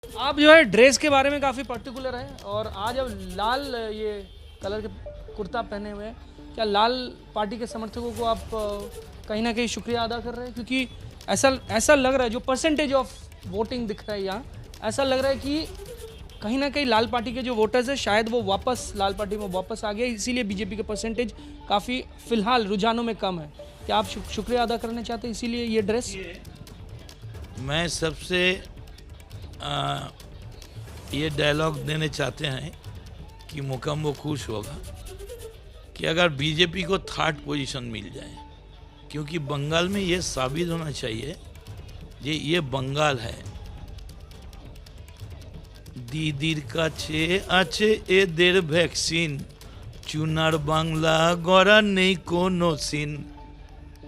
आप जो है ड्रेस के बारे में काफ़ी पर्टिकुलर है और आज अब लाल ये कलर के कुर्ता पहने हुए हैं, क्या लाल पार्टी के समर्थकों को आप कहीं ना कहीं शुक्रिया अदा कर रहे हैं? क्योंकि ऐसा ऐसा लग रहा है, जो परसेंटेज ऑफ वोटिंग दिख रहा है यहाँ, ऐसा लग रहा है कि कहीं ना कहीं लाल पार्टी के जो वोटर्स हैं शायद वो वापस लाल पार्टी में वापस आ गए, इसीलिए बीजेपी का परसेंटेज काफ़ी फिलहाल रुझानों में कम है। क्या आप शुक्रिया अदा करना चाहते हैं इसीलिए ये ड्रेस? मैं सबसे ये डायलॉग देने चाहते हैं कि मुकम वो खुश होगा कि अगर बीजेपी को थर्ड पोजीशन मिल जाए, क्योंकि बंगाल में ये साबित होना चाहिए ये बंगाल है। दीदीर काछे आछे एदेर वैक्सीन, चुनार बांगला गড়ার নেই কোনো সিন,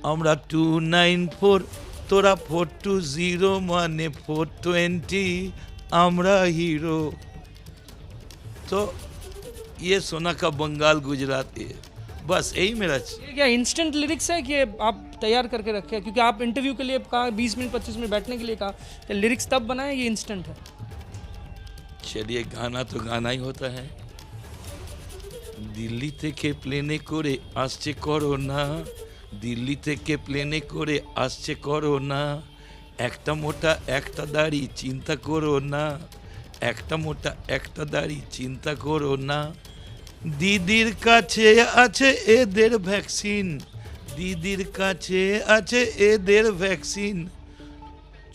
আমরা 294 তোরা 420 মানে 420, আমরা हीरो। तो ये सोना का बंगाल गुजरात है, बस यही मेरा ये क्या इंस्टेंट लिरिक्स है कि आप तैयार करके रखे हैं? क्योंकि आप इंटरव्यू के लिए कहा 20 मिनट 25 मिनट बैठने के लिए कहा, क्या लिरिक्स तब बनाए, ये इंस्टेंट है? चलिए, गाना तो गाना ही होता है। दिल्ली থেকে প্লেনে করে আসছে করোনা, দিল্লি থেকে প্লেনে করে আসছে করোনা, একটা মোটা একটা দাড়ি চিন্তা করো না, একটা মোটা একটা দাড়ি চিন্তা করো না, দিদির কাছে আছে এদের ভ্যাকসিন, দিদির কাছে আছে এদের ভ্যাকসিন,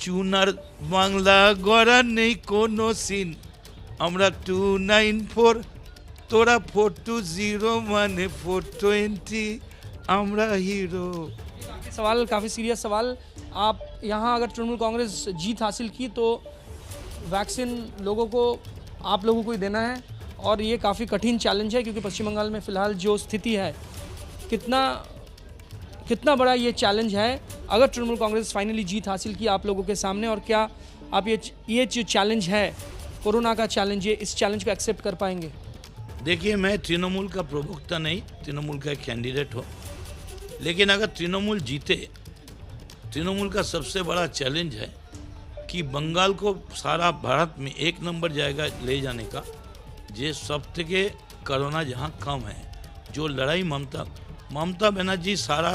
চুনার বাংলা গড়ার নেই কোনো সিন, আমরা 294 তোরা 420 মানে 420, আমরা हीरो। सवाल काफ़ी सीरियस सवाल। आप यहाँ अगर तृणमूल कांग्रेस जीत हासिल की तो वैक्सीन लोगों को, आप लोगों को ही देना है और ये काफ़ी कठिन चैलेंज है, क्योंकि पश्चिम बंगाल में फ़िलहाल जो स्थिति है, कितना बड़ा ये चैलेंज है अगर तृणमूल कांग्रेस फाइनली जीत हासिल की आप लोगों के सामने, और क्या आप ये जो चैलेंज है, कोरोना का चैलेंज, ये इस चैलेंज को एक्सेप्ट कर पाएंगे? देखिए, मैं तृणमूल का प्रवक्ता नहीं, तृणमूल का एक कैंडिडेट हो, लेकिन अगर तृणमूल जीते, तृणमूल का सबसे बड़ा चैलेंज है कि बंगाल को सारा भारत में 1 नंबर जाएगा ले जाने का। जे सब থেকে कोरोना जहाँ कम है, जो लड़ाई ममता बनर्जी सारा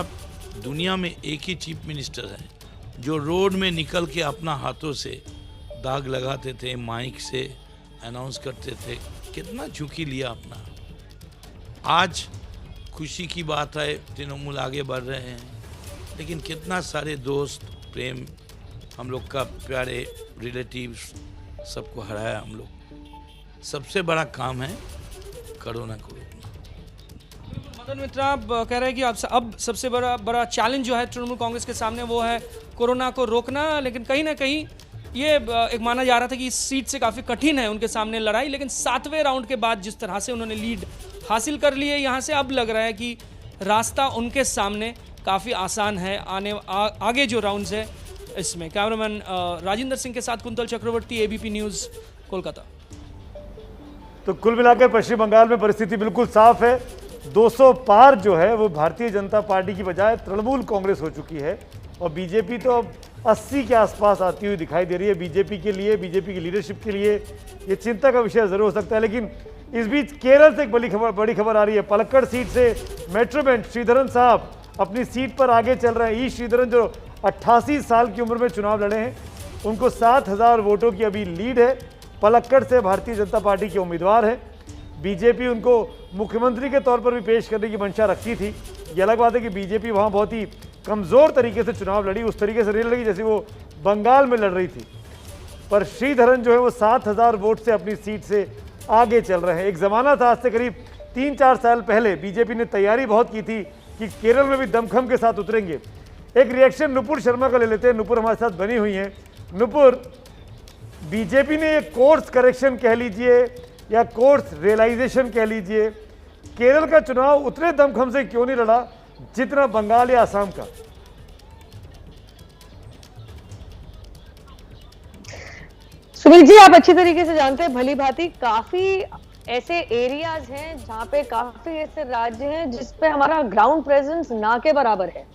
दुनिया में एक ही चीफ मिनिस्टर है जो रोड में निकल के अपना हाथों से दाग लगाते थे, माइक से अनाउंस करते थे, कितना झुकी लिया अपना। आज खुशी की बात है, तृणमूल आगे बढ़ रहे हैं, लेकिन कितना सारे दोस्त, प्रेम, हम लोग का प्यारे रिलेटिव्स, सबको हराया हम लोग। सबसे बड़ा काम है कोरोना को रोकना। मदन मित्रा, आप कह रहे हैं कि अब सबसे बड़ा चैलेंज जो है तृणमूल कांग्रेस के सामने वो है कोरोना को रोकना, लेकिन कहीं ना कहीं ये एक माना जा रहा था कि इस सीट से काफ़ी कठिन है उनके सामने लड़ाई, लेकिन 7वें राउंड के बाद जिस तरह से उन्होंने लीड हासिल कर ली है यहाँ से, अब लग रहा है कि रास्ता उनके सामने काफ़ी आसान है आगे जो राउंड्स है इसमें। कैमरामैन राजेंद्र सिंह के साथ कुंतल चक्रवर्ती, एबीपी न्यूज़, कोलकाता। तो कुल मिलाकर पश्चिम बंगाल में परिस्थिति बिल्कुल साफ है। 200 पार जो है वो भारतीय जनता पार्टी की बजाय तृणमूल कांग्रेस हो चुकी है और बीजेपी तो अब 80 के आसपास आती हुई दिखाई दे रही है। बीजेपी के लिए, बीजेपी की लीडरशिप के लिए ये चिंता का विषय जरूर हो सकता है। लेकिन इस बीच केरल से एक बड़ी खबर आ रही है। पलक्कड़ सीट से मेट्रोमैन श्रीधरन साहब अपनी सीट पर आगे चल रहे हैं। ई श्रीधरन जो 88 साल की उम्र में चुनाव लड़े हैं, उनको 7000 वोटों की अभी लीड है। पलक्कड़ से भारतीय जनता पार्टी के उम्मीदवार है। बीजेपी उनको मुख्यमंत्री के तौर पर भी पेश करने की मंशा रखती थी। ये अलग बात है कि बीजेपी वहाँ बहुत ही कमज़ोर तरीके से चुनाव लड़ी, उस तरीके से नहीं लड़ी जैसे वो बंगाल में लड़ रही थी। पर श्रीधरन जो है वो 7000 वोट से अपनी सीट से आगे चल रहे हैं। एक ज़माना था, आज से करीब 3-4 साल पहले बीजेपी ने तैयारी बहुत की थी कि केरल में भी दमखम के साथ उतरेंगे। एक रिएक्शन नुपुर शर्मा का ले लेते हैं। नुपुर हमारे साथ बनी हुई हैं। नुपुर, बीजेपी ने एक कोर्स करेक्शन कह लीजिए या कोर्स रियलाइजेशन कह लीजिए, केरल का चुनाव उतने दमखम से क्यों नहीं लड़ा जितना बंगाल या असम का? सुनील जी, आप अच्छी तरीके से जानते हैं भली भांति, काफी ऐसे एरियाज हैं जहां पे, काफी ऐसे राज्य हैं जिस पे हमारा ग्राउंड प्रेजेंस ना के बराबर है।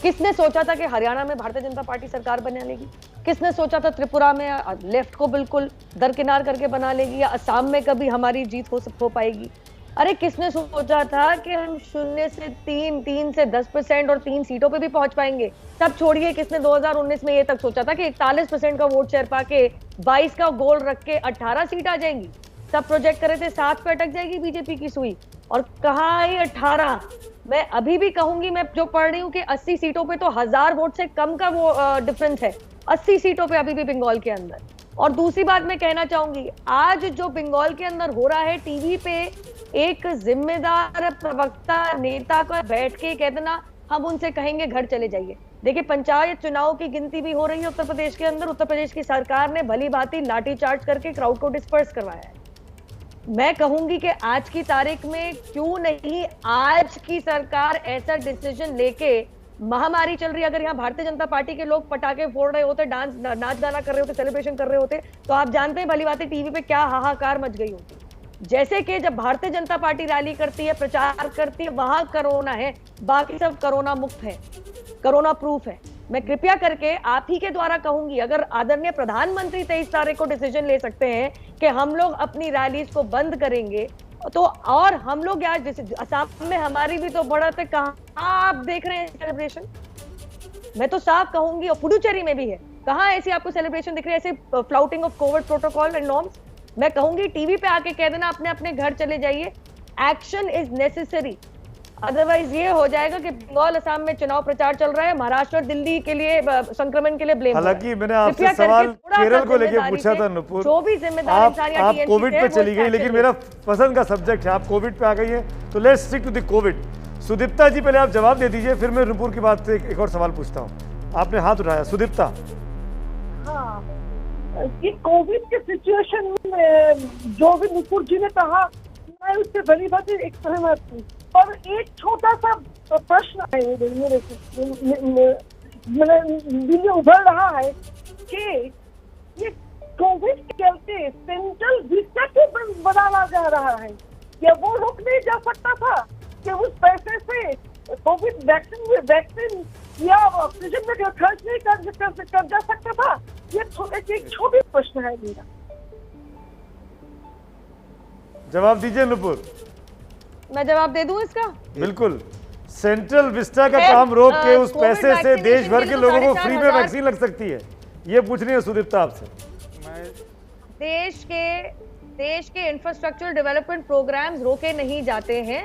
किसने सोचा था कि हरियाणा में भारतीय जनता पार्टी सरकार बना लेगी? किसने सोचा था त्रिपुरा में लेफ्ट को बिल्कुल दरकिनार करके बना लेगी, या असम में कभी हमारी जीत हो पाएगी? अरे किसने सोचा था कि हम 0 से 3, 3 से 10% और 3 सीटों पे भी पहुंच पाएंगे? तब छोड़िए, किसने 2019 में ये तक सोचा था कि 41% का वोट शेयर पाके 22 का गोल रख के 18 सीट आ जाएंगी? तब प्रोजेक्ट करे थे 7 पे अटक जाएगी बीजेपी की सुई, और कहाँ आई 18? मैं अभी भी कहूंगी, मैं जो पढ़ रही हूँ कि 80 सीटों पे तो 1000 वोट से कम का वो डिफरेंस है 80 सीटों पे अभी भी बंगाल के अंदर। और दूसरी बात मैं कहना चाहूंगी, आज जो बंगाल के अंदर हो रहा है, टीवी पे एक जिम्मेदार प्रवक्ता नेता को बैठ के कह देना हम उनसे कहेंगे घर चले जाइए। देखिए, पंचायत चुनाव की गिनती भी हो रही है उत्तर प्रदेश के अंदर। उत्तर प्रदेश की सरकार ने भली भांति लाठीचार्ज करके क्राउड को डिस्पर्स करवाया है। मैं कहूंगी कि आज की तारीख में क्यों नहीं आज की सरकार ऐसा डिसीजन लेके, महामारी चल रही है, अगर यहाँ भारतीय जनता पार्टी के लोग पटाखे फोड़ रहे होते, नाच गाना कर रहे होते, सेलिब्रेशन कर रहे होते, तो आप जानते हैं भली बातें टीवी पे क्या हाहाकार मच गई होती। जैसे कि जब भारतीय जनता पार्टी रैली करती है, प्रचार करती है, वहां कोरोना है, बाकी सब कोरोना मुक्त है, कोरोना प्रूफ है। मैं कृपया करके आप ही के द्वारा कहूंगी, अगर आदरणीय प्रधानमंत्री 23 तारीख को डिसीजन ले सकते हैं कि हम लोग अपनी रैलीज को बंद करेंगे, तो और हम लोग यार असम में हमारी भी तो बढ़त है, कहाँ आप देख रहे हैं सेलिब्रेशन? मैं तो साफ कहूंगी, और पुडुचेरी में भी है, कहाँ ऐसी आपको सेलिब्रेशन दिख रही है, ऐसे flouting of Covid protocol and norms? मैं कहूंगी टीवी पे आके कह देना अपने अपने घर चले जाइए। एक्शन इज नेसेसरी, अदरवाइज ये हो जाएगा कि बंगाल असम में चुनाव प्रचार चल रहा है, महाराष्ट्र और दिल्ली के लिए संक्रमण के लिए ब्लेम। हालांकि मैंने आपसे सवाल केरल को लेके पूछा था नुपुर, जो भी जिम्मेदार आप कोविड पे चली गई, लेकिन मेरा पसंद का सब्जेक्ट है, आप कोविड पे आ गई है, तो let's stick to the covid. Sudipta ji पहले आप जवाब दे दीजिए, फिर मैं नुपुर की बात से एक और सवाल पूछता हूँ। आपने हाथ उठाया, सुदीप्ता। हाँ, ये कोविड के सिचुएशन में जो भी नुपुर जी ने कहा, मैं उससे भली भांति एक सहमत हूँ। और एक छोटा सा प्रश्न है मेरे दिल में उभर रहा है कि ये कोविड के चलते सेंट्रल विस्टा क्यों बनाया जा रहा है? क्या वो रोक नहीं जा सकता था कि उस पैसे से कोविड वैक्सीन या ऑक्सीजन में खर्च नहीं कर जा सकता था? ये एक छोटी प्रश्न है मेरा। जवाब दीजिए नुपुर। मैं जवाब दे दूं इसका? बिल्कुल। सेंट्रल विस्टा का काम रोक के उस पैसे से देश भर के लोगों को फ्री में वैक्सीन लग सकती है, ये पूछ रही है सुदीप्ता आपसे। देश के इंफ्रास्ट्रक्चर डेवलपमेंट प्रोग्राम्स रोके नहीं जाते हैं,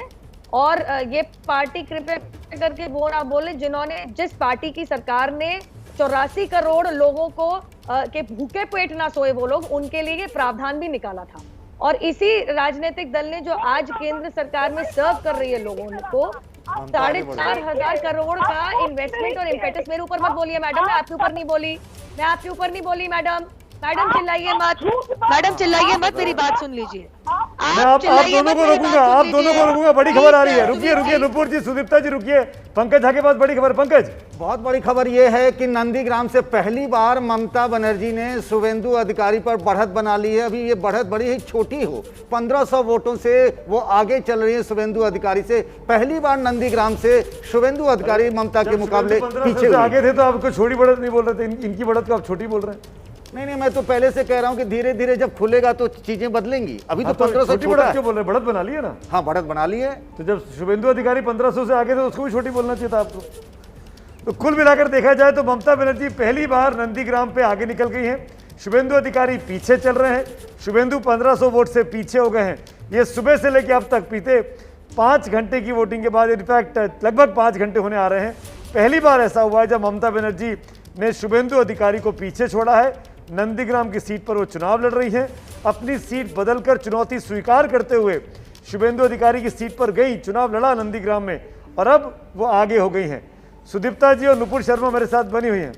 और ये पार्टी कृपया करके वो ना बोले जिन्होंने, जिस पार्टी की सरकार ने 84 करोड़ लोगों को के भूखे पेट ना सोए वो लोग, उनके लिए ये प्रावधान भी निकाला था। और इसी राजनीतिक दल ने जो आज केंद्र सरकार में सर्व कर रही है लोगों को 4,500 करोड़ का इन्वेस्टमेंट और इम्पेटस। मेरे ऊपर मत बोलिए मैडम, मैं आपके ऊपर नहीं बोली, मैं आपके ऊपर नहीं बोली मैडम। मैडम चिल्लाइए मत, मैडम चिल्लाइए मत, मेरी बात सुन लीजिए। मैं आप दोनों को रोकूंगा, आप दोनों को रोकूंगा। बड़ी खबर आ रही है, रुकिए नुपुर जी, सुदीप्ता जी रुकिए। पंकज झा के पास बड़ी खबर। पंकज, बहुत बड़ी खबर यह है कि नंदीग्राम से पहली बार ममता बनर्जी ने शुभेंदु अधिकारी पर बढ़त बना ली है। अभी ये बढ़त बड़ी ही छोटी हो, 1500 वोटों से वो आगे चल रही है शुभेंदु अधिकारी से। पहली बार नंदीग्राम से शुभेंदु अधिकारी ममता के मुकाबले पीछे आगे थे, तो आपको छोटी बढ़त नहीं बोल रहे थे, इनकी बढ़त को आप छोटी बोल रहे हैं। नहीं, मैं तो पहले से कह रहा हूं कि धीरे धीरे जब खुलेगा तो चीजें बदलेंगी। अभी तो 1500 छोटी बढ़त क्यों बोल रहे हैं? बढ़त बना ली है ना। हाँ, बढ़त बना ली है। तो जब शुभेंदु अधिकारी 1500 से आगे थे, उसको भी छोटी बोलना चाहिए था आपको। तो कुल मिलाकर देखा जाए तो ममता बनर्जी पहली बार नंदीग्राम पे आगे निकल गई हैं। शुभेंदु अधिकारी पीछे चल रहे हैं। शुभेंदु 1500 वोट से पीछे हो गए हैं। ये सुबह से लेकर अब तक बीते 5 घंटे की वोटिंग के बाद, इनफैक्ट लगभग 5 घंटे होने आ रहे हैं, पहली बार ऐसा हुआ है जब ममता बनर्जी ने शुभेंदु अधिकारी को पीछे छोड़ा है। नंदीग्राम की सीट पर वो चुनाव लड़ रही हैं। अपनी सीट बदलकर चुनौती स्वीकार करते हुए शुभेंदु अधिकारी की सीट पर गई, चुनाव लड़ा नंदीग्राम में, और अब वो आगे हो गई हैं। सुदीप्ता जी और नुपुर शर्मा मेरे साथ बनी हुई हैं।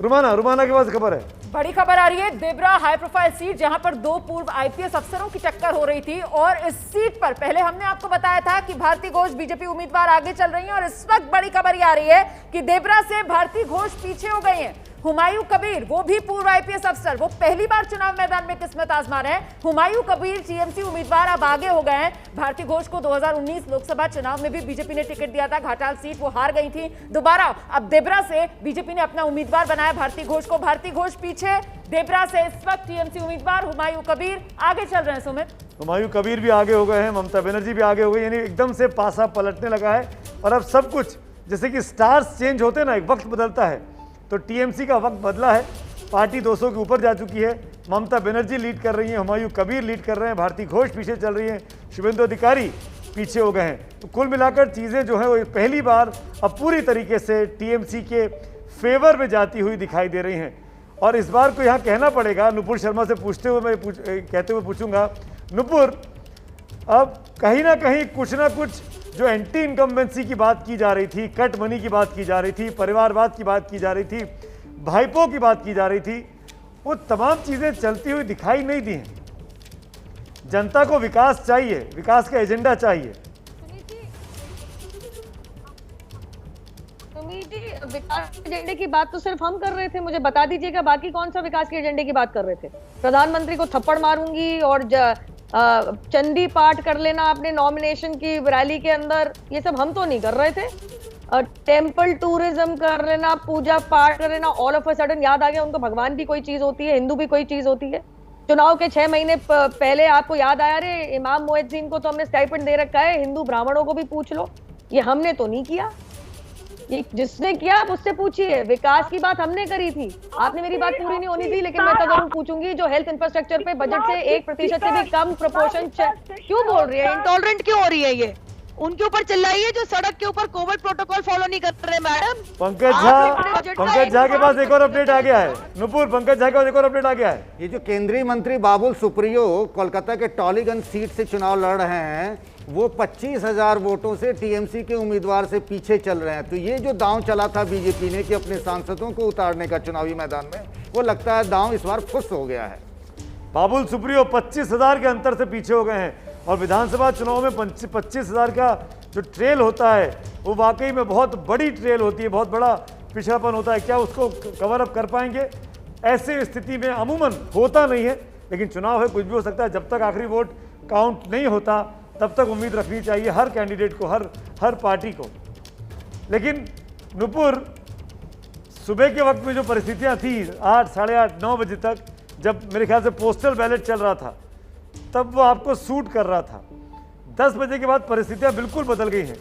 रुमाना के पास खबर है, बड़ी खबर आ रही है। देबरा हाई प्रोफाइल सीट, जहां पर 2 पूर्व आईपीएस अफसरों की टक्कर हो रही थी, और इस सीट पर पहले हमने आपको बताया था कि भारती घोष बीजेपी उम्मीदवार आगे चल रही हैं, और इस वक्त बड़ी खबर ये आ रही है कि देबरा से भारती घोष पीछे हो गई हैं। हुमायूं कबीर, वो भी पूर्व आईपीएस अफसर, वो पहली बार चुनाव मैदान में किस्मत आजमा रहे हैं। हुमायूं कबीर टीएमसी उम्मीदवार अब आगे हो गए हैं। भारती घोष को 2019 लोकसभा चुनाव में भी बीजेपी ने टिकट दिया था, घाटाल सीट वो हार गई थी। दोबारा अब देबरा से बीजेपी ने अपना उम्मीदवार बनाया भारती घोष को। भारती घोष पीछे, देबरा से इस वक्त टीएमसी उम्मीदवार हुमायूं कबीर आगे चल रहे हैं। सुमित, हुमायूं कबीर भी आगे हो गए हैं, ममता बनर्जी भी आगे हो गई, यानी एकदम से पासा पलटने लगा है। और अब सब कुछ जैसे कि स्टार्स चेंज होते हैं ना, एक वक्त बदलता है, तो टीएमसी का वक्त बदला है। पार्टी 200 के ऊपर जा चुकी है। ममता बनर्जी लीड कर रही हैं, हुमायूं कबीर लीड कर रहे हैं, भारती घोष पीछे चल रही हैं, शुभेंदु अधिकारी पीछे हो गए हैं। तो कुल मिलाकर चीज़ें जो हैं वो पहली बार अब पूरी तरीके से टीएमसी के फेवर में जाती हुई दिखाई दे रही हैं। और इस बार को यहाँ कहना पड़ेगा, नुपुर शर्मा से पूछते हुए मैं कहते हुए पूछूंगा, नुपुर, अब कहीं ना कहीं कुछ ना कुछ जो एंटी इनकम्बेंसी की बात की जा रही थी, कट मनी की बात की जा रही थी, परिवारवाद की बात की जा रही थी, भाईपों की बात की जा रही थी, वो तमाम चीज़ें चलती हुई दिखाई नहीं दी हैं। जनता को विकास चाहिए, विकास का एजेंडा चाहिए। विकास के एजेंडे की बात तो सिर्फ हम कर रहे थे, मुझे बता दीजिएगा बाकी कौन सा विकास के एजेंडे की बात कर रहे थे? प्रधानमंत्री को थप्पड़ मारूंगी और चंडी पाठ कर लेना अपने नॉमिनेशन की रैली के अंदर, ये सब हम तो नहीं कर रहे थे। टेम्पल टूरिज्म कर लेना, पूजा पाठ कर लेना, ऑल ऑफ अ सडन याद आ गया उनको भगवान भी कोई चीज होती है, हिंदू भी कोई चीज होती है। चुनाव के 6 महीने पहले आपको याद आया, रे इमाम मुअज्जिन को तो हमने स्टाइपेंड दे रखा है, हिंदू ब्राह्मणों को भी पूछ लो। ये हमने तो नहीं किया, ये जिसने किया आप उससे पूछिए। विकास की बात हमने करी थी, आपने मेरी बात पूरी नहीं होनी थी, लेकिन मैं तो जरूर पूछूंगी, जो हेल्थ इंफ्रास्ट्रक्चर पे बजट से 1% से भी कम प्रोपोर्शन क्यों बोल रही है? इंटॉलरेंट क्यों हो रही है? ये उनके ऊपर चिल्लाइए जो सड़क के ऊपर कोविड प्रोटोकॉल फॉलो नहीं कर रहे। मैडम पंकज झा के पास एक और अपडेट आ गया है। नुपुर, पंकज झा के पास एक और अपडेट आ गया है। ये जो केंद्रीय मंत्री बाबुल सुप्रियो कोलकाता के टॉलीगंज सीट से चुनाव लड़ रहे हैं, वो 25,000 वोटों से टीएमसी के उम्मीदवार से पीछे चल रहे हैं। तो ये जो दांव चला था बीजेपी ने कि अपने सांसदों को उतारने का चुनावी मैदान में, वो लगता है दांव इस बार फुस हो गया है। बाबुल सुप्रियो 25,000 के अंतर से पीछे हो गए हैं। और विधानसभा चुनाव में 25,000 का जो ट्रेल होता है वो वाकई में बहुत बड़ी ट्रेल होती है, बहुत बड़ा पिछड़ापन होता है। क्या उसको कवर अप कर पाएंगे? ऐसे स्थिति में अमूमन होता नहीं है, लेकिन चुनाव है, कुछ भी हो सकता है। जब तक आखिरी वोट काउंट नहीं होता तब तक उम्मीद रखनी चाहिए हर कैंडिडेट को, हर पार्टी को। लेकिन नुपुर, सुबह के वक्त में जो परिस्थितियां थी 8, साढ़े 8, 9 बजे तक, जब मेरे ख्याल से पोस्टल बैलेट चल रहा था, तब वो आपको सूट कर रहा था। 10 बजे के बाद परिस्थितियां बिल्कुल बदल गई हैं,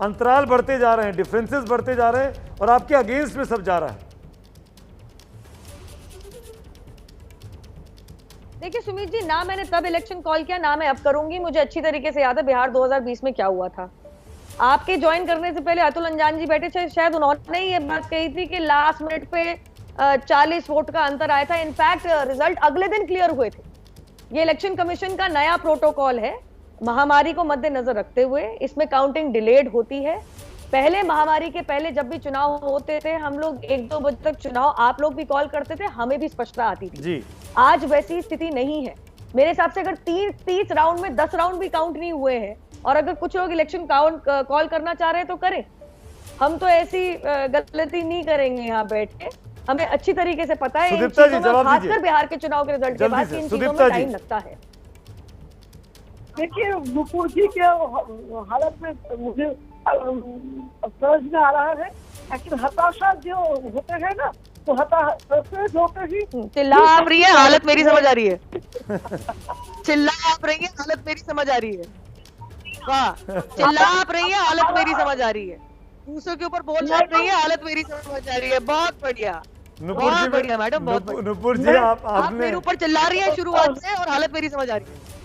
अंतराल बढ़ते जा रहे हैं, डिफरेंसेस बढ़ते जा रहे हैं और आपके अगेंस्ट में सब जा रहा है। देखिए सुमित जी, ना मैंने तब इलेक्शन कॉल किया, ना मैं अब करूंगी। मुझे अच्छी तरीके से याद है बिहार 2020 में क्या हुआ था। आपके ज्वाइन करने से पहले अतुल अंजान जी बैठे थे, शायद उन्होंने ये बात कही थी कि लास्ट मिनट पे 40 वोट का अंतर आया था। इनफैक्ट रिजल्ट अगले दिन क्लियर हुए थे। ये इलेक्शन कमीशन का नया प्रोटोकॉल है, महामारी को मद्देनजर रखते हुए इसमें काउंटिंग डिलेड होती है। पहले महामारी के पहले जब भी चुनाव होते थे, हम लोग 1-2 बजे तक चुनाव, आप लोग भी कॉल करते थे, हमें भी स्पष्टता आती थी जी। आज वैसी स्थिति नहीं है। मेरे हिसाब से अगर 30 राउंड में 10 राउंड भी काउंट नहीं हुए हैं और अगर कुछ लोग इलेक्शन कॉल करना चाह रहे हैं तो करें, हम तो ऐसी गलती नहीं करेंगे। यहाँ बैठ के हमें अच्छी तरीके से पता है, इन चीजों में, खासकर बिहार के चुनाव के रिजल्ट के बाद इन चीजों में टाइम लगता है। देखिए नुपुर जी के हालत में मुझे समझ में आ रहा है, लेकिन हताशा जो होते हैं ना, तो हताश होते ही चिल्ला आप रही है, हालत मेरी समझ आ रही है। चिल्ला आप रही है, हालत मेरी समझ आ रही है। वाह, चिल्ला आप रही है, हालत मेरी समझ आ रही है। दूसरों के ऊपर बोल रही है, हालत मेरी समझ आ रही है। बहुत बढ़िया, बहुत बढ़िया मैडम, बहुत बढ़िया। नुपुर जी, आप मेरे ऊपर चिल्ला रही है शुरुआत से और हालत मेरी समझ आ रही है।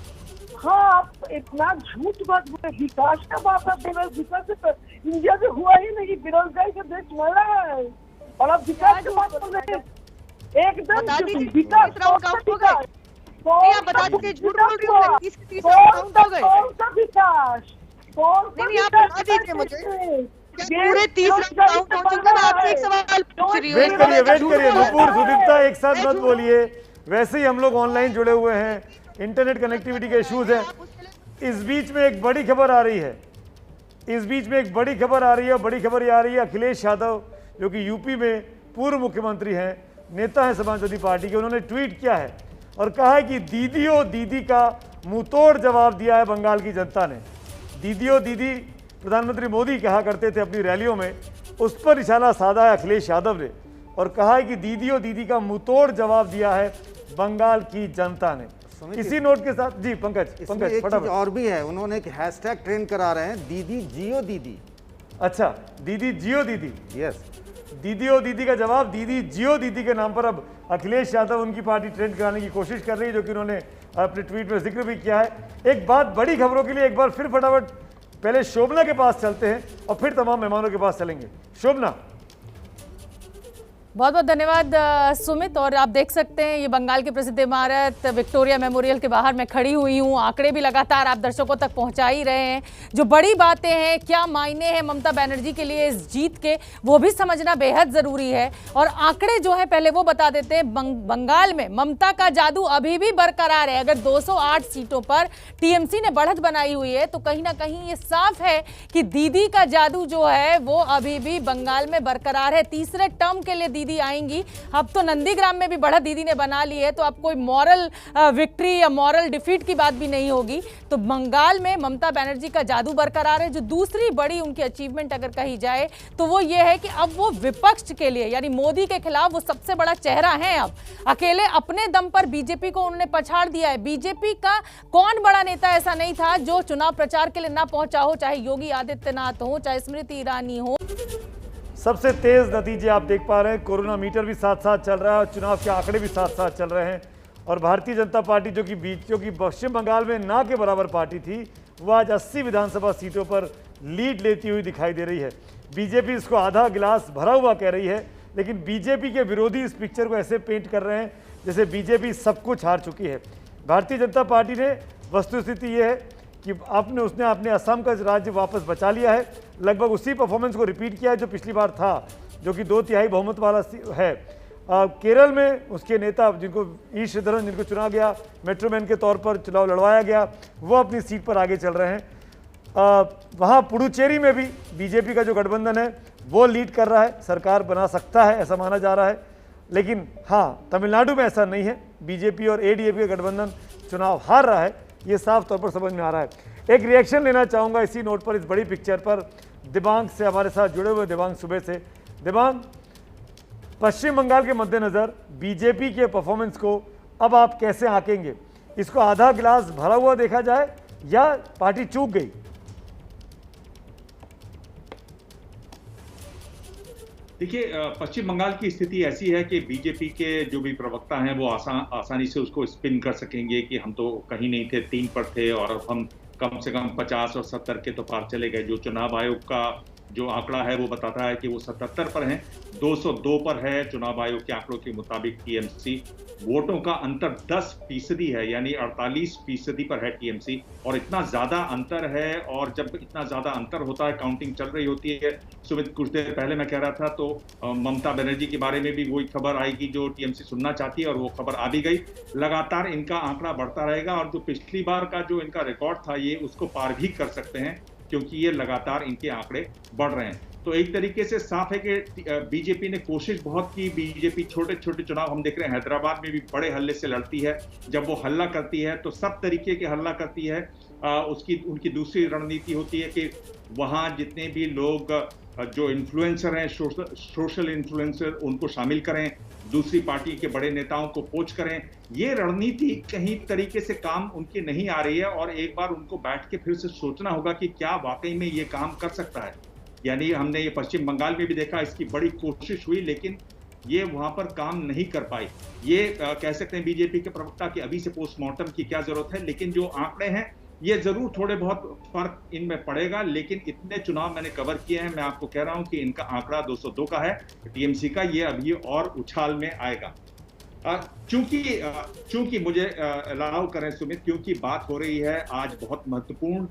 हाँ, आप इतना झूठ बात बोले, विकास का बात आप बोले, विकास तो इंडिया में हुआ ही नहीं, बेरोजगारी का देश मर रहा है और आप विकास की बात कर रहे हैं। एकदम विकास, बता दीजिए झूठ बोल रही हो, 30 काउंट हो गए। कौन सा विकास? नहीं, आप बता दीजिए मुझे पूरे 30 काउंट हो चुके हैं। आपसे एक सवाल पूछ रही हूँ। वेट करिए नुपुर, सुदीप्ता, एक साथ मत बोलिए। वैसे ही हम लोग ऑनलाइन जुड़े हुए हैं, इंटरनेट कनेक्टिविटी के इश्यूज हैं। इस बीच में एक बड़ी खबर आ रही है, बड़ी खबर आ रही है। अखिलेश यादव जो कि यूपी में पूर्व मुख्यमंत्री हैं, नेता हैं समाजवादी पार्टी के, उन्होंने ट्वीट किया है और कहा है कि दीदी ओ दीदी का मुंहतोड़ जवाब दिया है बंगाल की जनता ने। दीदी ओ दीदी प्रधानमंत्री मोदी कहा करते थे अपनी रैलियों में, उस पर निशाना साधा है अखिलेश यादव ने और कहा है कि दीदी ओ दीदी का मुंहतोड़ जवाब दिया है बंगाल की जनता ने। इसी नोट के साथ जी पंकज एक फटाफट। चीज और भी है, उन्होंने एक हैशटैग ट्रेंड करा रहे हैं, दीदी जियो दीदी। अच्छा, दीदी जियो दीदी। यस, दीदी ओ दीदी का जवाब दीदी जियो दीदी के नाम पर अब अखिलेश यादव उनकी पार्टी ट्रेंड कराने की कोशिश कर रही है, जो कि उन्होंने अपने ट्वीट में जिक्र भी किया है। एक बात बड़ी खबरों के लिए एक बार फिर फटाफट पहले शोभना के पास चलते हैं और फिर तमाम मेहमानों के पास चलेंगे। शोभना। बहुत बहुत धन्यवाद सुमित। और आप देख सकते हैं ये बंगाल की प्रसिद्ध इमारत विक्टोरिया मेमोरियल के बाहर मैं खड़ी हुई हूँ। आंकड़े भी लगातार आप दर्शकों तक पहुंचा ही रहे हैं। जो बड़ी बातें हैं, क्या मायने हैं ममता बनर्जी के लिए इस जीत के, वो भी समझना बेहद ज़रूरी है। और आंकड़े जो हैं पहले वो बता देते हैं। बंगाल में ममता का जादू अभी भी बरकरार है। अगर 208 सीटों पर टीएमसी ने बढ़त बनाई हुई है तो कहीं ना कहीं ये साफ है कि दीदी का जादू जो है वो अभी भी बंगाल में बरकरार है। तीसरे टर्म के लिए दीदी आएंगी। अब तो नंदीग्राम में भी बढ़त दीदी ने बना ली है, तो अब कोई मॉरल विक्ट्री या मॉरल डिफीट की बात भी नहीं होगी। तो बंगाल में ममता बनर्जी का जादू बरकरार है। जो दूसरी बड़ी उनकी अचीवमेंट अगर कही जाए तो वो ये है कि अब वो विपक्ष के लिए यानी मोदी के खिलाफ वो सबसे बड़ा चेहरा है। अब अकेले अपने दम पर बीजेपी को उन्होंने पछाड़ दिया है। बीजेपी का कौन बड़ा नेता ऐसा नहीं था जो चुनाव प्रचार के लिए ना पहुंचा हो, चाहे योगी आदित्यनाथ हो, चाहे स्मृति ईरानी हो। सबसे तेज नतीजे आप देख पा रहे हैं। कोरोना मीटर भी साथ साथ चल रहा है और चुनाव के आंकड़े भी साथ साथ चल रहे हैं। और भारतीय जनता पार्टी जो कि पश्चिम बंगाल में ना के बराबर पार्टी थी, वो आज 80 विधानसभा सीटों पर लीड लेती हुई दिखाई दे रही है। बीजेपी इसको आधा गिलास भरा हुआ कह रही है, लेकिन बीजेपी के विरोधी इस पिक्चर को ऐसे पेंट कर रहे हैं जैसे बीजेपी सब कुछ हार चुकी है। भारतीय जनता पार्टी ने वस्तुस्थिति ये है कि उसने अपने असम का राज्य वापस बचा लिया है। लगभग उसी परफॉर्मेंस को रिपीट किया है जो पिछली बार था, जो कि 2/3 बहुमत वाला है। केरल में उसके नेता जिनको ई श्रीधरन, जिनको चुना गया मेट्रोमैन के तौर पर चुनाव लड़वाया गया, वो अपनी सीट पर आगे चल रहे हैं। वहाँ पुडुचेरी में भी बीजेपी का जो गठबंधन है वो लीड कर रहा है, सरकार बना सकता है ऐसा माना जा रहा है। लेकिन हाँ, तमिलनाडु में ऐसा नहीं है। बीजेपी और एडीएपी का गठबंधन चुनाव हार रहा है, ये साफ तौर पर समझ में आ रहा है। एक रिएक्शन लेना चाहूँगा इसी नोट पर, इस बड़ी पिक्चर पर, दिबांग से हमारे साथ जुड़े हुए। दिबांग सुबह से। दिबांग, पश्चिम बंगाल के मद्देनज़र बीजेपी के परफॉर्मेंस को अब आप कैसे आंकेंगे? इसको आधा गिलास भरा हुआ देखा जाए या पार्टी चूक गई? देखिए, पश्चिम बंगाल की स्थिति ऐसी है कि बीजेपी के जो भी प्रवक्ता हैं वो आसानी से उसको स्पिन कर सकेंगे कि हम तो कहीं नहीं थे, 3 पर थे और अब हम कम से कम 50 और 70 के तो पार चले गए। जो चुनाव आयोग का जो आंकड़ा है वो बताता है कि वो 77 पर हैं, 202 पर है चुनाव आयोग के आंकड़ों के मुताबिक टीएमसी। वोटों का अंतर 10% है, यानी 48% पर है टीएमसी। और इतना ज्यादा अंतर है, और जब इतना ज्यादा अंतर होता है, काउंटिंग चल रही होती है। सुमित, कुछ देर पहले मैं कह रहा था तो ममता बनर्जी के बारे में भी वही खबर आएगी जो टीएमसी सुनना चाहती है, और वो खबर आ भी गई। लगातार इनका आंकड़ा बढ़ता रहेगा और जो पिछली बार का जो इनका रिकॉर्ड था ये उसको पार भी कर सकते हैं, क्योंकि ये लगातार इनके आंकड़े बढ़ रहे हैं। तो एक तरीके से साफ है कि बीजेपी ने कोशिश बहुत की। बीजेपी छोटे छोटे चुनाव हम देख रहे हैं, हैदराबाद में भी बड़े हल्ले से लड़ती है। जब वो हल्ला करती है तो सब तरीके के हल्ला करती है। उनकी दूसरी रणनीति होती है कि वहाँ जितने भी लोग जो इन्फ्लुएंसर हैं, सोशल इन्फ्लुएंसर, उनको शामिल करें, दूसरी पार्टी के बड़े नेताओं को पोच करें। ये रणनीति कहीं तरीके से काम उनकी नहीं आ रही है, और एक बार उनको बैठ के फिर से सोचना होगा कि क्या वाकई में ये काम कर सकता है। यानी हमने ये पश्चिम बंगाल में भी देखा, इसकी बड़ी कोशिश हुई लेकिन ये वहां पर काम नहीं कर पाई। ये कह सकते हैं बीजेपी के प्रवक्ता कि अभी से पोस्टमार्टम की क्या जरूरत है, लेकिन जो आंकड़े हैं ये जरूर थोड़े बहुत फर्क इनमें पड़ेगा। लेकिन इतने चुनाव मैंने कवर किए हैं, मैं आपको कह रहा हूं कि इनका आंकड़ा 202 का है टीएमसी का, ये अभी और उछाल में आएगा। चूंकि मुझे अलाउ करें सुमित, क्योंकि बात हो रही है आज बहुत महत्वपूर्ण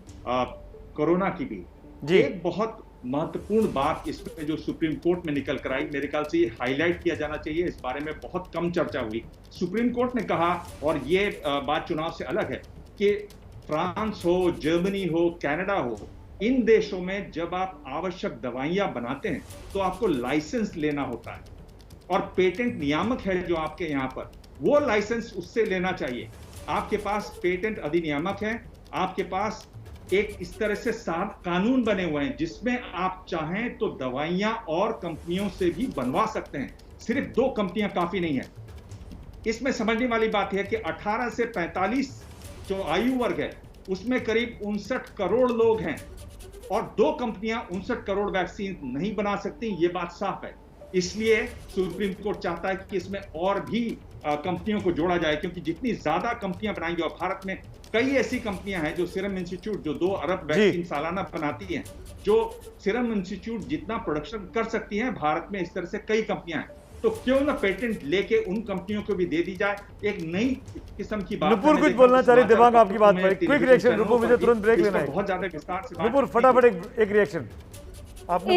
कोरोना की भी। एक बहुत महत्वपूर्ण बात इसमें जो सुप्रीम कोर्ट में निकल कर आई, मेरे ख्याल से ये हाईलाइट किया जाना चाहिए। इस बारे में बहुत कम चर्चा हुई। सुप्रीम कोर्ट ने कहा, और ये बात चुनाव से अलग है, कि फ्रांस हो, जर्मनी हो, कनाडा हो, इन देशों में जब आप आवश्यक दवाइयां बनाते हैं तो आपको लाइसेंस लेना होता है। और पेटेंट नियामक है जो आपके यहाँ पर, वो लाइसेंस उससे लेना चाहिए। आपके पास पेटेंट अधिनियामक है, आपके पास एक इस तरह से 7 कानून बने हुए हैं जिसमें आप चाहें तो दवाइयां और कंपनियों से भी बनवा सकते हैं, सिर्फ 2 कंपनियां काफी नहीं है। इसमें समझने वाली बात है कि 18 से 45 जो आयु वर्ग है उसमें करीब 59 करोड़ लोग हैं और 2 कंपनियां 59 करोड़ वैक्सीन नहीं बना सकती, ये बात साफ है। इसलिए सुप्रीम कोर्ट चाहता है कि इसमें और भी कंपनियों को जोड़ा जाए, क्योंकि जितनी ज्यादा कंपनियां बनाएंगे, और भारत में कई ऐसी कंपनियां हैं जो सीरम इंस्टीट्यूट जो 2 अरब वैक्सीन सालाना बनाती हैं, जो सीरम इंस्टीट्यूट जितना प्रोडक्शन कर सकती हैं, भारत में इस तरह से कई कंपनियां हैं। तो क्यों ना पेटेंट लेके उन कंपनियों को भी दे दी जाए, एक नई किस्म की बात। नुपुर कुछ बोलना चाह रही, दिमाग आपकी बात पर क्विक रिएक्शन। नुपुर, मुझे तुरंत ब्रेक लेना है, बहुत ज्यादा विस्तार से नुपुर फटाफट एक रिएक्शन। आपने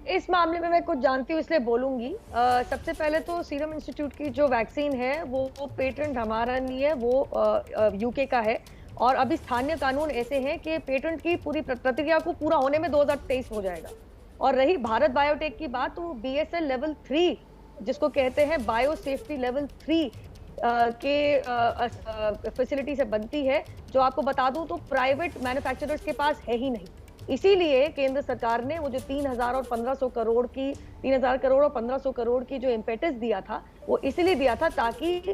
इस मामले में मैं कुछ जानती हूँ इसलिए बोलूंगी। सबसे पहले तो सीरम इंस्टीट्यूट की जो वैक्सीन है वो पेटेंट हमारा नहीं है, वो यूके का है। और अभी स्थानीय कानून ऐसे हैं कि पेटेंट की पूरी प्रक्रिया को पूरा होने में 2023 हो जाएगा। और रही भारत बायोटेक की बात, तो BSL लेवल 3 जिसको कहते हैं बायो सेफ्टी लेवल 3 के फैसिलिटी से बनती है, जो आपको बता दूं तो प्राइवेट मैन्युफैक्चरर्स के पास है ही नहीं। इसीलिए केंद्र सरकार ने वो जो 3,000 और 1,500 करोड़ की 3,000 करोड़ और 1,500 करोड़ की जो इम्पेटस दिया था, वो इसीलिए दिया था ताकि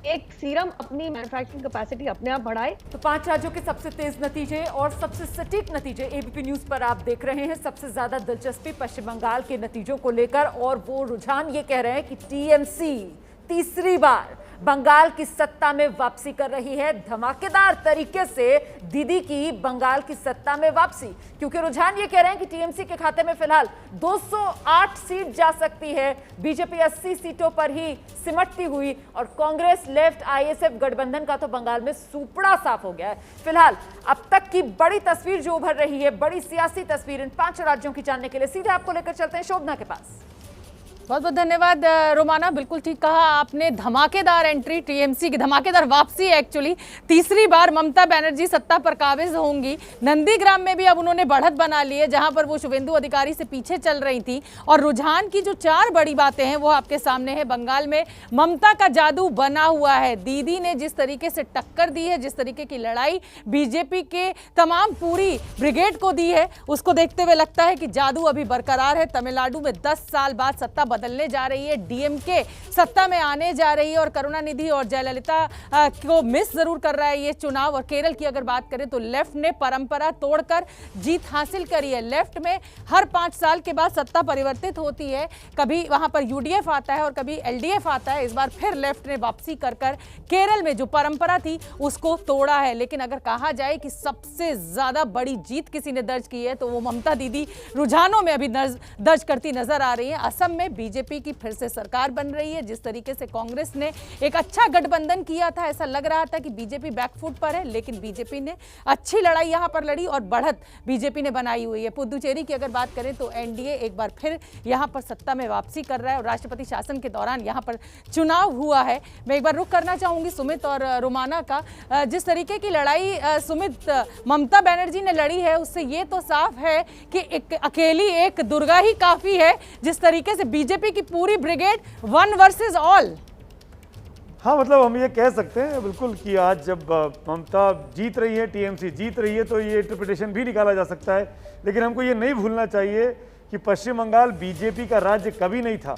एक सीरम अपनी मैन्युफैक्चरिंग कैपेसिटी अपने आप बढ़ाए। तो 5 राज्यों के सबसे तेज नतीजे और सबसे सटीक नतीजे एबीपी न्यूज पर आप देख रहे हैं। सबसे ज्यादा दिलचस्पी पश्चिम बंगाल के नतीजों को लेकर, और वो रुझान ये कह रहे हैं कि टीएमसी तीसरी बार बंगाल की सत्ता में वापसी कर रही है। धमाकेदार तरीके से दीदी की बंगाल की सत्ता में वापसी, क्योंकि रुझान ये कह रहे हैं कि टीएमसी के खाते में फिलहाल 208 सीट जा सकती है। बीजेपी 80 सीटों पर ही सिमटती हुई, और कांग्रेस लेफ्ट आईएसएफ गठबंधन का तो बंगाल में सुपड़ा साफ हो गया है। फिलहाल अब तक की बड़ी तस्वीर जो उभर रही है, बड़ी सियासी तस्वीर इन 5 राज्यों की जानने के लिए सीधे आपको लेकर चलते हैं शोभना के पास। बहुत बहुत धन्यवाद रोमाना, बिल्कुल ठीक कहा आपने। धमाकेदार एंट्री टीएमसी की, धमाकेदार वापसी एक्चुअली। तीसरी बार ममता बनर्जी सत्ता पर काबिज होंगी। नंदीग्राम में भी अब उन्होंने बढ़त बना ली है, जहां पर वो शुवेंदु अधिकारी से पीछे चल रही थी। और रुझान की जो 4 बड़ी बातें हैं वो आपके सामने है। बंगाल में ममता का जादू बना हुआ है। दीदी ने जिस तरीके से टक्कर दी है, जिस तरीके की लड़ाई बीजेपी के तमाम पूरी ब्रिगेड को दी है, उसको देखते हुए लगता है कि जादू अभी बरकरार है। तमिलनाडु में 10 साल बाद सत्ता बदलने जा रही है, डीएमके सत्ता में आने जा रही है, और करुणानिधि और जयललिता को मिस जरूर कर रहा है ये चुनाव। और केरल की अगर बात करें तो लेफ्ट ने परंपरा तोड़कर जीत हासिल करी है। लेफ्ट में हर 5 साल के बाद सत्ता परिवर्तित होती है, कभी वहां पर यूडीएफ आता है और कभी एलडीएफ आता है। इस बार फिर लेफ्ट ने वापसी कर केरल में जो परंपरा थी उसको तोड़ा है। लेकिन अगर कहा जाए कि सबसे ज्यादा बड़ी जीत किसी ने दर्ज की है तो वो ममता दीदी रुझानों में अभी दर्ज करती नजर आ रही है। असम में बीजेपी की फिर से सरकार बन रही है। जिस तरीके से कांग्रेस ने एक अच्छा गठबंधन किया था, ऐसा लग रहा था कि बीजेपी बैकफुट पर है, लेकिन बीजेपी ने अच्छी लड़ाई यहां पर लड़ी और बढ़त बीजेपी ने बनाई हुई है। पुदुचेरी की अगर बात करें तो एनडीए एक बार फिर यहां पर सत्ता में वापसी कर रहा है और राष्ट्रपति शासन के दौरान यहां पर चुनाव हुआ है। मैं एक बार रुख करना चाहूंगी सुमित और रोमाना का। जिस तरीके की लड़ाई सुमित ममता बनर्जी ने लड़ी है, उससे ये तो साफ है कि अकेली एक दुर्गा ही काफी है। जिस तरीके से बीजेपी की पूरी ब्रिगेड 1 वर्सेस ऑल। हाँ, मतलब हम ये कह सकते हैं बिल्कुल कि आज जब ममता जीत रही है, टीएमसी जीत रही है, तो ये इंटरप्रिटेशन भी निकाला जा सकता है। लेकिन हमको ये नहीं भूलना चाहिए कि पश्चिम बंगाल बीजेपी का राज्य कभी नहीं था।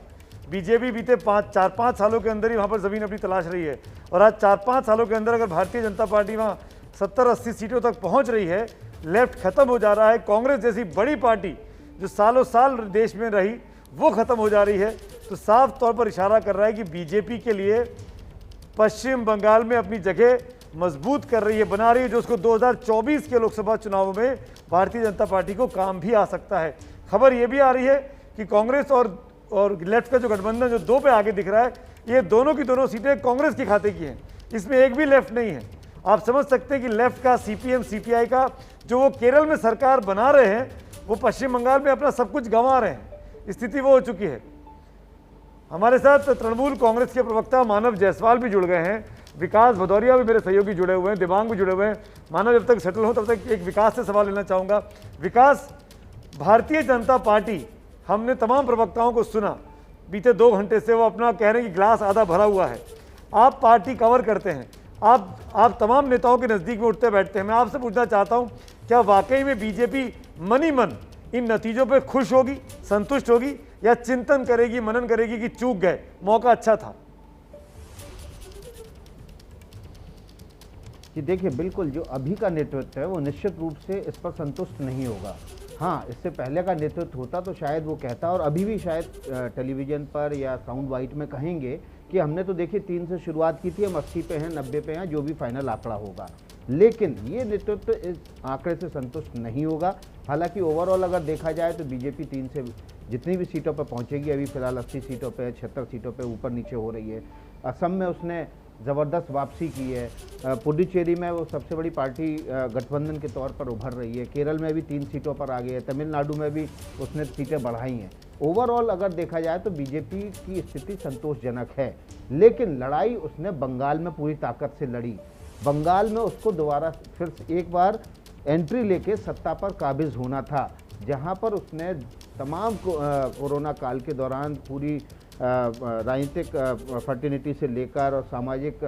बीजेपी बीते 4-5 सालों के अंदर ही वहाँ पर ज़मीन अपनी तलाश रही है, और आज 4-5 सालों के अंदर अगर भारतीय जनता पार्टी वहाँ 70-80 सीटों तक पहुँच रही है, लेफ्ट खत्म हो जा रहा है, कांग्रेस जैसी बड़ी पार्टी जो सालों साल देश में रही वो खत्म हो जा रही है, तो साफ तौर पर इशारा कर रहा है कि बीजेपी के लिए पश्चिम बंगाल में अपनी जगह मजबूत कर रही है, बना रही है, जो उसको 2024 के लोकसभा चुनाव में भारतीय जनता पार्टी को काम भी आ सकता है। खबर ये भी आ रही है कि कांग्रेस और लेफ्ट का जो गठबंधन जो 2 पे आगे दिख रहा है, ये दोनों की दोनों सीटें कांग्रेस के खाते की हैं, इसमें एक भी लेफ्ट नहीं है। आप समझ सकते हैं कि लेफ्ट का सीपीएम सीपीआई का जो वो केरल में सरकार बना रहे हैं, वो पश्चिम बंगाल में अपना सब कुछ गंवा रहे हैं। स्थिति वो हो चुकी है। हमारे साथ तृणमूल कांग्रेस के प्रवक्ता मानव जायसवाल भी जुड़ गए हैं, विकास भदौरिया भी मेरे सहयोगी जुड़े हुए हैं, दिबांग भी जुड़े हुए हैं। मानव, जब तक सेटल हो तब तक एक विकास से सवाल लेना चाहूँगा। विकास, भारतीय जनता पार्टी हमने तमाम प्रवक्ताओं को सुना, बीते 2 घंटे से वो अपना कह रहे हैं कि ग्लास आधा भरा हुआ है। आप पार्टी कवर करते हैं, आप तमाम नेताओं के नज़दीक में उठते बैठते हैं। मैं आपसे पूछना चाहता हूं, क्या वाकई में बीजेपी मन ही मन इन नतीजों पे खुश होगी, संतुष्ट होगी, या चिंतन करेगी, मनन करेगी कि चूक गए, मौका अच्छा था? कि देखिए, बिल्कुल जो अभी का नेतृत्व है वो निश्चित रूप से इस पर संतुष्ट नहीं होगा। हाँ, इससे पहले का नेतृत्व होता तो शायद वो कहता, और अभी भी शायद टेलीविज़न पर या साउंड बाइट में कहेंगे कि हमने तो देखिए 3 से शुरुआत की थी, हम 80 पे हैं, 90 पे हैं, जो भी फाइनल आंकड़ा होगा। लेकिन ये नेतृत्व इस आंकड़े से संतुष्ट नहीं होगा। हालांकि ओवरऑल अगर देखा जाए तो बीजेपी 3 से जितनी भी सीटों पर पहुंचेगी, अभी फिलहाल 80 सीटों पे, 76 सीटों पे ऊपर नीचे हो रही है। असम में उसने ज़बरदस्त वापसी की है, पुडुचेरी में वो सबसे बड़ी पार्टी गठबंधन के तौर पर उभर रही है, केरल में भी 3 सीटों पर आ गई है, तमिलनाडु में भी उसने सीटें बढ़ाई हैं। ओवरऑल अगर देखा जाए तो बीजेपी की स्थिति संतोषजनक है, लेकिन लड़ाई उसने बंगाल में पूरी ताकत से लड़ी। बंगाल में उसको दोबारा फिर एक बार एंट्री लेके सत्ता पर काबिज होना था, जहां पर उसने तमाम कोरोना काल के दौरान पूरी राजनीतिक फर्टिनिटी से लेकर और सामाजिक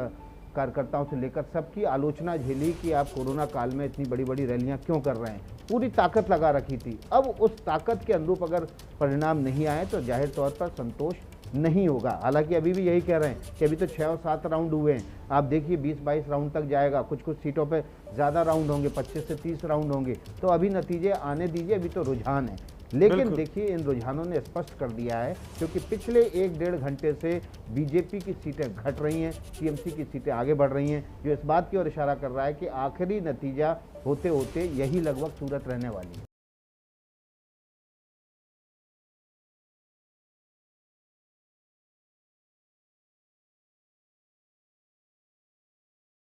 कार्यकर्ताओं से लेकर सबकी आलोचना झेली कि आप कोरोना काल में इतनी बड़ी बड़ी रैलियां क्यों कर रहे हैं। पूरी ताकत लगा रखी थी। अब उस ताकत के अनुरूप अगर परिणाम नहीं आए तो जाहिर तौर पर संतोष नहीं होगा। हालांकि अभी भी यही कह रहे हैं कि अभी तो 6 और 7 राउंड हुए हैं, आप देखिए 20-22 राउंड तक जाएगा, कुछ कुछ सीटों पे ज़्यादा राउंड होंगे, 25 से 30 राउंड होंगे, तो अभी नतीजे आने दीजिए, अभी तो रुझान है। लेकिन देखिए, इन रुझानों ने स्पष्ट कर दिया है, क्योंकि पिछले 1-1.5 घंटे से बीजेपी की सीटें घट रही हैं, टीएमसी की सीटें आगे बढ़ रही हैं, जो इस बात की ओर इशारा कर रहा है कि आखिरी नतीजा होते होते यही लगभग सूरत रहने वाली है।